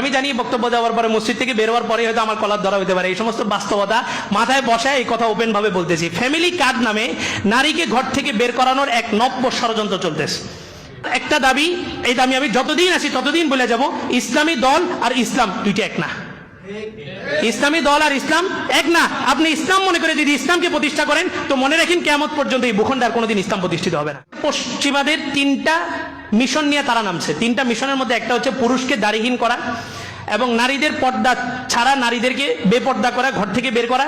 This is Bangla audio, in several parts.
আমি জানি বক্তব্য দেওয়ার পরে মসজিদ থেকে বের হওয়ার পরে হয়তো আমার কলার ধরা হতে পারে, এই সমস্ত বাস্তবতা মাথায় বসায় এই কথা ওপেন ভাবে বলতেছি। ফ্যামিলি কার্ড নামে নারীকে ঘর থেকে বের করানোর এক নব্য ষড়যন্ত্র চলতেছে। একটা দাবি, এই দাবি আমি যতদিন আছি ততদিন বলে যাব, ইসলামী দল আর ইসলাম দুইটা এক না। ইসলামী দল আর ইসলাম এক না। আপনি ইসলাম মনে করে যদি ইসলামকে প্রতিষ্ঠা করেন তো মনে রাখেন কিয়ামত পর্যন্ত এই ভূখণ্ডে আর কোনোদিন ইসলাম প্রতিষ্ঠিত হবে না। পশ্চিমাদের তিনটা মিশন নিয়ে তারা নামছে। তিনটা মিশনের মধ্যে একটা হচ্ছে পুরুষকে দাড়িহীন করা এবং নারীদের পর্দা ছাড়া নারীদেরকে বেপর্দা করা, ঘর থেকে বের করা।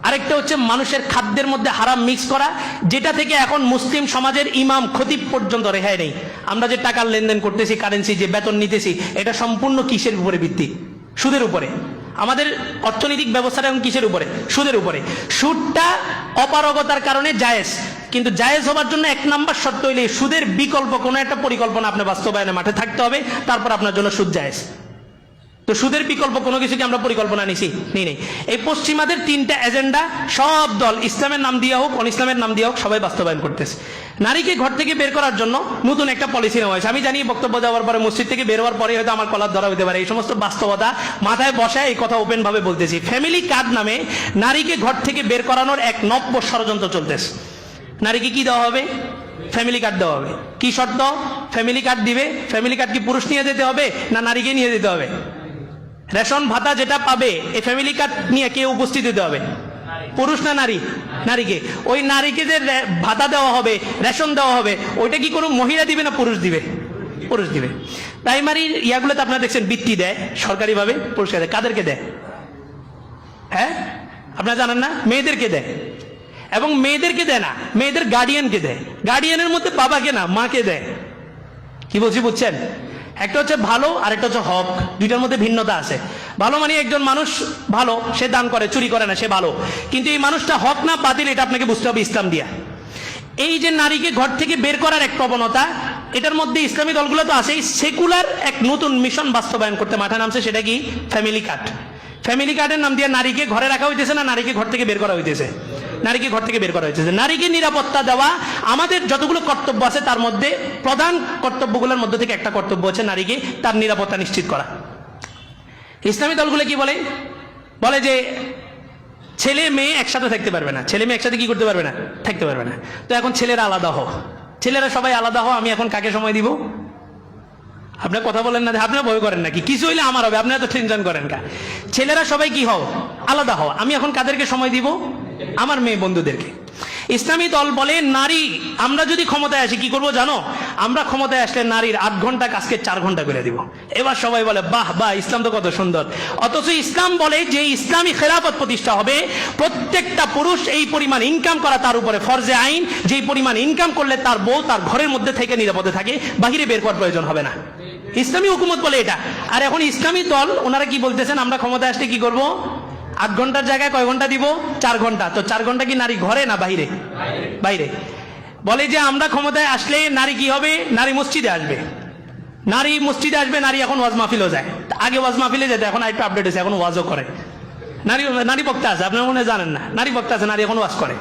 আরেকটা হচ্ছে মানুষের খাদ্যের মধ্যে হারাম মিক্স করা, যেটা থেকে এখন মুসলিম সমাজের ইমাম খতিব পর্যন্ত রেহাই নেই। আমরা যে টাকার লেনদেন করতেছি, কারেন্সি যে বেতন নিতেছি, এটা সম্পূর্ণ কিসের উপরে ভিত্তি? সুদের উপরে। আমাদের অর্থনৈতিক ব্যবস্থাটা এখন কিসের উপরে? সুদের উপরে। সুদটা অপারগতার কারণে জায়েজ, কিন্তু জায়েজ হবার জন্য এক নাম্বার শর্ত হইলে সুদের বিকল্প কোনো একটা পরিকল্পনা আপনি বাস্তবায়নে মাঠে থাকতে হবে, তারপর আপনার জন্য সুদ জায়েজ। তো সুদের বিকল্প কোনো কিছু কি আমরা পরিকল্পনা নিছি? নেই। এই পশ্চিমাদের তিনটা এজেন্ডা সব দল, ইসলামের নাম দিয়া হোক, অন ইসলামের নাম দিয়া হোক, সবাই বাস্তবায়ন করতেছে। নারীকে ঘর থেকে বের করার জন্য নতুন একটা পলিসি নেওয়া হয়েছে। আমি জানি বক্তব্য দেওয়ার পরে মসজিদ থেকে বের হওয়ার পরে হয়তো আমার কলার ধরা হতে পারে, এই সমস্ত বাস্তবতা মাথায় বসায় এই কথা ওপেন ভাবে বলতেছি। ফ্যামিলি কার্ড নামে নারীকে ঘর থেকে বের করানোর এক নব্য ষড়যন্ত্র চলতেছে। নারীকে কি দেওয়া হবে? ফ্যামিলি কার্ড দেওয়া হবে। কি শর্ত? ফ্যামিলি কার্ড দিবে। ফ্যামিলি কার্ড কি পুরুষ নিয়ে যেতে হবে না নারীকে নিয়ে যেতে হবে? রেশন ভাতা যেটা পাবে এই ফ্যামিলি কার্ড নিয়ে কে উপস্থিত হতে হবে? পুরুষ না নারী? নারীকে। ওই নারীকে যে ভাতা দেওয়া হবে, রেশন দেওয়া হবে, ওইটা কি কোনো মহিলা দিবে না পুরুষ দিবে? পুরুষ দিবে। প্রাইমারি ইয়াগুলোতে আপনারা দেখছেন বৃত্তি দেয় সরকারিভাবে, পুরস্কার দেয়। কাদেরকে দেয়? হ্যাঁ, আপনারা জানেন না? মেয়েদেরকে দেয়। এবং মেয়েদেরকে দেয় না, মেয়েদের গার্ডিয়ানকে দেয়। গার্ডিয়ানের মধ্যে বাবাকে না, মাকে দেয়। কি বলছি বুঝছেন? একটা হচ্ছে ভালো আর একটা হচ্ছে হক, দুইটার মধ্যে ভিন্নতা আছে। ভালো মানে একজন মানুষ ভালো, সে দান করে, চুরি করে না, সে ভালো। কিন্তু এই মানুষটা হক না বাতিল, এটা আপনাকে বুঝতে হবে ইসলাম দিয়া। এই যে নারীকে ঘর থেকে বের করার এক প্রবণতা, এটার মধ্যে ইসলামী দলগুলো তো আছে। সেকুলার এক নতুন মিশন বাস্তবায়ন করতে মাঠে নামছে, সেটা কি? Family card. ফ্যামিলি কার্ডের নাম দিয়ে নারীকে ঘরে রাখা হইতেছে না, নারীকে ঘর থেকে বের করা হইতেছে। নারীকে ঘর থেকে বের করা হয়েছে। নারীকে নিরাপত্তা দেওয়া আমাদের যতগুলো কর্তব্য আছে তার মধ্যে প্রধান কর্তব্যগুলোর মধ্যে থেকে একটা কর্তব্য হচ্ছে নারীকে তার নিরাপত্তা নিশ্চিত করা। ইসলামী দলগুলো কি বলে? বলে যে ছেলে মেয়ে একসাথে থাকতে পারবে না। ছেলে মেয়ে একসাথে কি করতে পারবে না? থাকতে পারবে না। তো এখন ছেলেরা আলাদা হও, ছেলেরা সবাই আলাদা হও। আমি এখন কাকে সময় দিব? আপনার কথা বলেন না, আপনারা ভয় করেন নাকি? কিছু হইলে আমার হবে, আপনারা তো টেনশন করেন কা? ছেলেরা সবাই কি হও? আলাদা হও। আমি এখন কাদেরকে সময় দিব? আমার মেয়ে বন্ধুদেরকে। ইসলামী দল বলে নারী, আমরা যদি ক্ষমতায় আসি কি করব জানো? আমরা ক্ষমতায় আসলে নারীর 8 ঘন্টা কাজকে 4 ঘন্টা করে দিব। এবার সবাই বলে বাহ বাহ, ইসলাম তো কত সুন্দর। অথচ ইসলাম বলে যে ইসলামী খেলাফত প্রতিষ্ঠা হবে, প্রত্যেকটা পুরুষ এই পরিমাণ ইনকাম করা তার উপরে ফরজে আইন, যেই পরিমাণ ইনকাম করলে তার বউ তার ঘরের মধ্যে থেকে নিরাপদে থাকে, বাহিরে বের করার প্রয়োজন হবে না। ইসলামী হুকুমত বলে এটা। আর এখন ইসলামী দল ওনারা কি বলতেছেন? আমরা ক্ষমতায় আসলে কি করব? 8 ঘন্টার জায়গায় কয় ঘন্টা দিব? 4 ঘন্টা। তো 4 ঘন্টা কি নারী ঘরে না বাইরে? বাইরে। বলে যে আমরা ক্ষমতায় আসলে নারী কি হবে? নারী মসজিদে আসবে। নারী মসজিদে আসবে, নারী এখন ওয়াজ মাহফিলও যায়। আগে ওয়াজ মাহফিলে যেত, এখন আরেকটু আপডেট হয়েছে, এখন ওয়াজও করে। নারী বক্তা আছে, আপনারা মনে জানেন না? নারী বক্তা আছে, নারী এখন ওয়াজ করে।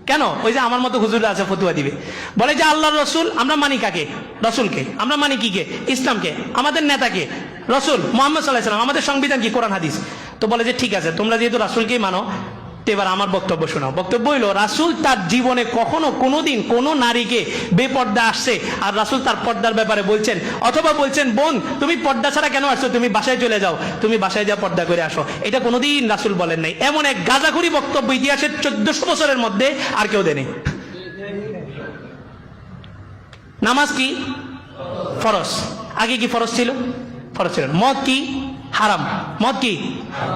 কেন? ওই যে আমার মতো হুজুর আছে ফতুয়া দিবে, বলে যে আল্লাহর রসুল, আমরা মানি কাকে? রসুলকে। আমরা মানি কি কে? ইসলামকে। আমাদের নেতাকে? রসুল মুহাম্মদ সাল্লাল্লাহু আলাইহি ওয়াসাল্লাম। আমাদের সংবিধান কি? কোরআন হাদিস। তো বলে যে ঠিক আছে, তোমরা যেহেতু রাসূলকেই মানো, তো এবার আমার বক্তব্য শোনাও। বক্তব্য হইল রাসূল তার জীবনে কখনো কোনোদিন কোনো নারীকে বেপর্দা আসছে আর রাসূল তার পর্দার ব্যাপারে বলছেন, অথবা বলছেন বোন তুমি পর্দা ছাড়া কেন আসছো? তুমি বাসায় চলে যাও, তুমি বাসায় যা পর্দা করে আসো। এটা কোনোদিন রাসূল বলেন নাই। এমন এক গাঁজাখুরি বক্তব্য ইতিহাসের 1400 বছরের মধ্যে আর কেউ দেয়নি। নামাজ কি? ফরজ। আগে কি ফরজ ছিল? ফরজ ছিল। মদ কি? হারাম। মদ কি?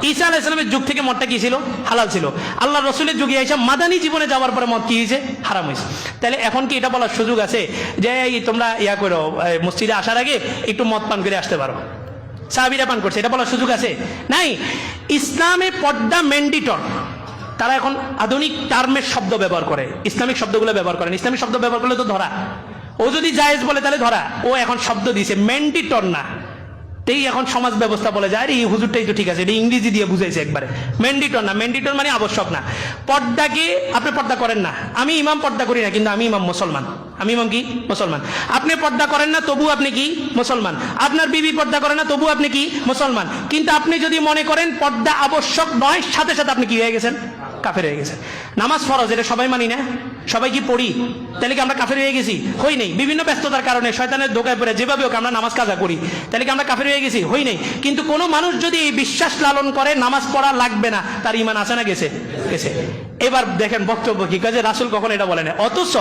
ঈসা আলাইহিস সালামের যুগ থেকে মদটা কি ছিল? হালাল ছিল। আল্লাহ রসুলের যুগে এসে মাদানী জীবনে যাওয়ার পরে মদ কি হয়েছে? হারাম হয়েছে। তাহলে এখন কি এটা বলার সুযোগ আছে যে তোমরা ইয়া করো, মসজিদে আসার আগে একটু মদ পান করে আসতে পারো? সাহাবীরা পান করছে, এটা বলার সুযোগ আছে? নাই। ইসলামে পর্দা ম্যান্ডেটরি। তারা এখন আধুনিক টার্মের শব্দ ব্যবহার করে, ইসলামিক শব্দগুলো ব্যবহার করেন। ইসলামিক শব্দ ব্যবহার করলে তো ধরা। ও যদি জায়েজ বলে তাহলে ধরা। ও এখন শব্দ দিয়েছে ম্যান্ডেটরি না। এই এখন সমাজ ব্যবস্থা বলে যায় এই হুজুরটাই তো ঠিক আছে, এটা ইংরেজি দিয়ে বুঝাইছে একবারে। ম্যান্ডেটরি না। ম্যান্ডেটরি মানে আবশ্যক না। পর্দাকে আপনি পর্দা করেন না, আমি ইমাম পর্দা করি না, কিন্তু আমি ইমাম মুসলমান। আমি ইমাম কি? মুসলমান। আপনি পর্দা করেন না, তবু আপনি কি? মুসলমান। আপনার বিবি পর্দা করে না, তবু আপনি কি? মুসলমান। কিন্তু আপনি যদি মনে করেন পর্দা আবশ্যক নয়, সাথে সাথে আপনি কি হয়ে গেছেন? কাফের হয়ে গেছেন। নামাজ ফরজ, এটা সবাই মানি না? সবাই কি পড়ি? তাহলে কি আমরা কাফের হয়ে গেছি? হই নাই। বিভিন্ন ব্যস্ততার কারণে শয়তানের ধোকায় পড়ে যেভাবে হোক আমরা নামাজ কাজা করি, তাহলে কি আমরা কাফের হয়ে গেছি? হই নাই। কিন্তু কোনো মানুষ যদি এই বিশ্বাস লালন করে নামাজ পড়া লাগবে না, তার ঈমান আছে না গেছে? গেছে। এবার দেখেন বক্তব্য কি কাজে, রাসূল কখন এটা বলেন। অথচ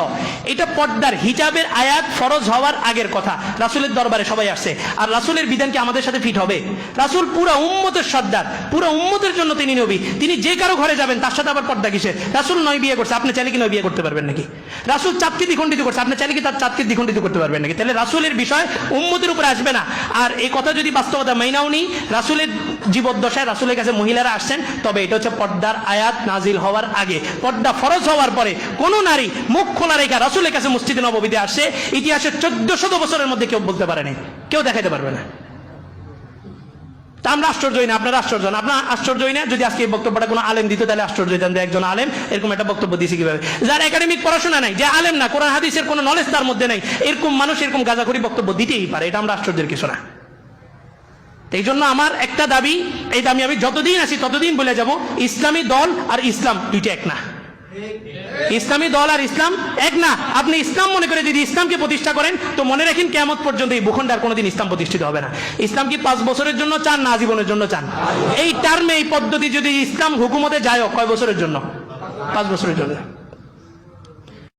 এটা পর্দার হিজাবের আয়াত ফরজ হওয়ার আগের কথা, রাসূলের দরবারে সবাই আসছে। আর রাসূলের বিধান কি আমাদের সাথে ফিট হবে? রাসূল পুরো উম্মতের সর্দার, পুরো উম্মতের জন্য তিনি নবী। তিনি যে কারো ঘরে যাবেন তার সাথে আবার পর্দা কিসের? রাসূল 9 বিয়ে করছে, আপনি চাইলে কি 9 বিয়ে করতে পারবেন নাকি? রাসূল চাঁদকে দ্বিখণ্ডিত করছে, আপনি চাইলে কি তার চাঁদকে দ্বিখণ্ডিত করতে পারবেন নাকি? তাহলে রাসূলের বিষয় উম্মতের উপরে আসবে না। আর এই কথা যদি বাস্তবতা মাইনাও নি, রাসূলের জীবদ্দশায় রাসূলের কাছে মহিলারা আসছেন, তবে এটা হচ্ছে পর্দার আয়াত নাজিল হওয়ার আগে। পর্দা ফরজ হওয়ার পরে কোন নারী মুখ খোলা রেখা রাসূলের কাছে মসজিদে নববীতে আসছে, ইতিহাসের 1400 বছরের মধ্যে কেউ বলতে পারেনি, কেউ দেখাইতে পারবে না। তা আমরা আশ্চর্য হই না, আপনারা আশ্চর্য না? আপনার আশ্চর্য হই না? যদি আজকে এই বক্তব্যটা কোনো আলেম দিত তাহলে আশ্চর্য হইতেন যে একজন আলেম এরকম একটা বক্তব্য দিয়েছে কিভাবে। যার একাডেমিক পড়াশোনা নাই, যে আলেম না, কোরআন হাদিসের কোনো নলেজ তার মধ্যে নাই, এরকম মানুষ এরকম গাঁজাখড়ি বক্তব্য দিতেই পারে। এটা আমরা আশ্চর্যের কিছু না। এই জন্য আমার একটা দাবি, এই দাবি আমি যতদিন আছি ততদিন বলে যাব, ইসলামী দল আর ইসলাম দুইটা এক না। ইসলামী দল আর ইসলাম এক না। আপনি ইসলাম মনে করে যদি ইসলামকে প্রতিষ্ঠা করেন, তো মনে রাখেন কিয়ামত পর্যন্ত এই ভূখণ্ডে আর কোনোদিন ইসলাম প্রতিষ্ঠিত হবে না। ইসলাম কি 5 বছরের জন্য চান না আজীবনের জন্য চান? এই টার্মে, এই পদ্ধতি যদি ইসলাম হুকুমতে যায়, কয় বছরের জন্য? 5 বছরের জন্য।